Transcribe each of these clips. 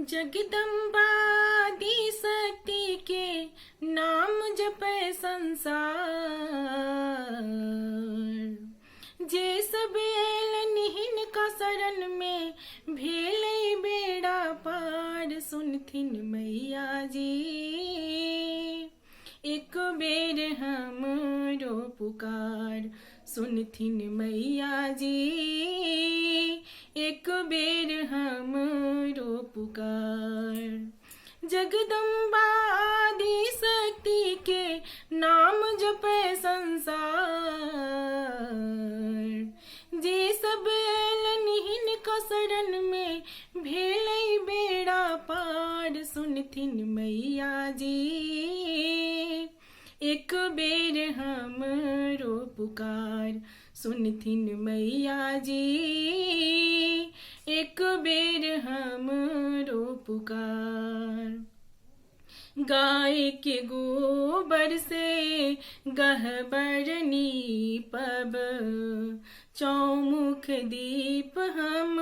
जगदम्बा दी शक्ति के नाम जपै संसार। जे सब एलन हिनका शरण में भेलै बेड़ा पार। सुनथिन मैया जी एक बेर हमरो पुकार। सुनथिन मैया जी एक बेर हमरो पुकार। जगदम्बा आदि शक्ति के नाम जपै संसार। जे सब एलन हिनका शरण में भेलै बेड़ा पार। सुनथिन मैया जी एक बेर हमरो पुकार। सुनथिन मैया जी एक बेर हमरो पुकार। गाय के गोबर से गहबर नीपब। चौमुख दीप हम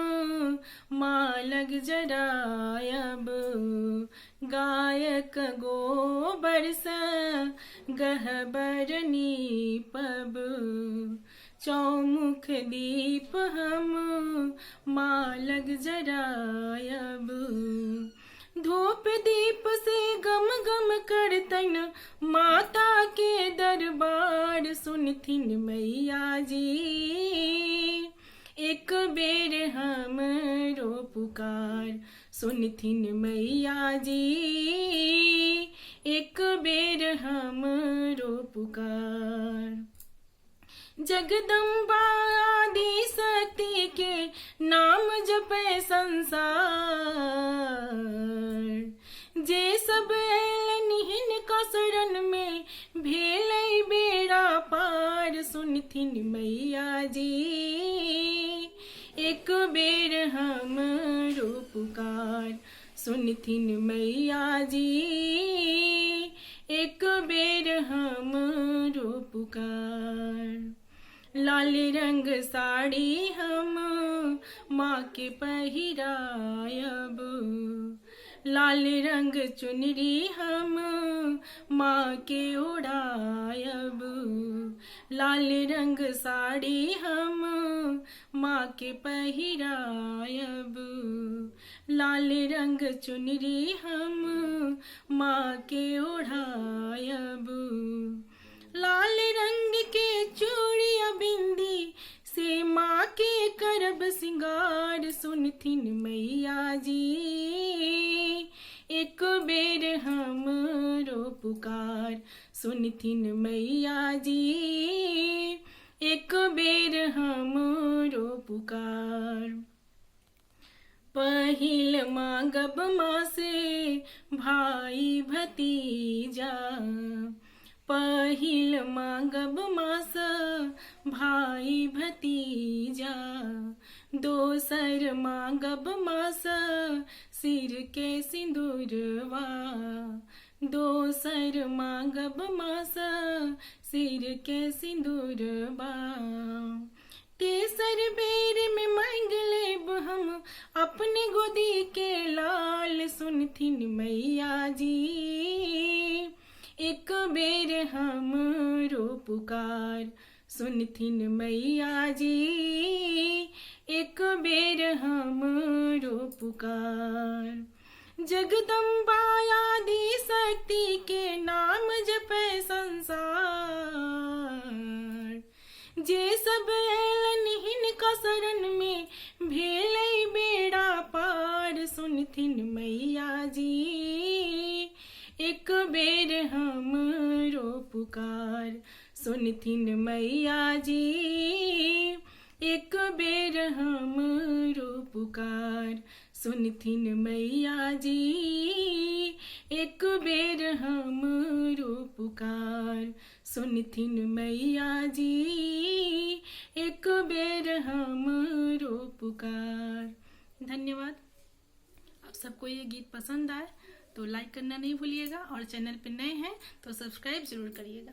मालग जरायब। गायक गोबर से गहबर नीपब। चौमुख दीप हम मालग जरायब। धूप दीप से गम गम करतन माता के दरबार। सुनथिन मैया जी एक बेर हमरो पुकार। सुनथिन मैया जी एक बेर हमरो पुकार। जगदम्बा आदि शक्ति के नाम जपै संसार। जे सब एलन हिनका शरण में भेलै बेड़ा पार। सुनथिन मैया जी एक बेर हमरो पुकार। सुनथिन मैया जी एक बेर हमरो पुकार। लाल रंग साड़ी हम माँ के पहिरायब। लाल रंग चुनरी हम माँ के ओढ़ायब। लाल रंग साड़ी हम माँ के पहिरायब। लाल रंग चुनरी हम माँ के ओढ़ायब। लाल रंग के चूड़िया बिंदी से माँ के करब सिंगार। सुनथिन मैया जी एक बेर हमरो पुकार। सुनथिन मैया जी एक बेर हमरो पुकार। पहिल मांगब माँ से भाई भतीजा। पहिल मांगब माँ से भाई भतीजा। दोसर मांगब माँ से सिर के सिंदूरवा। दोसर मांगब माँ से सिर के सिंदूरवा। तेसर बेर में मांग लेब हम अपने गोदी के लाल। सुनथिन मैया जी एक बेर हमरो पुकार। सुनथिन मैया जी एक बेर हमरो पुकार। जगदम्बा आदि शक्ति के नाम जपै संसार। जे सब एलन हिनका शरण में भेलै बेड़ा पार। सुनथिन मैया जी एक बेर हमरो पुकार। सुनथिन मैया जी एक बेर हमरो पुकार। सुनथिन मैया जी एक बेर हमरो पुकार। सुनथिन मैया जी एक बेर हमरो पुकार। धन्यवाद। आप सबको ये गीत पसंद आए तो लाइक करना नहीं भूलिएगा और चैनल पे नए हैं तो सब्सक्राइब जरूर करिएगा।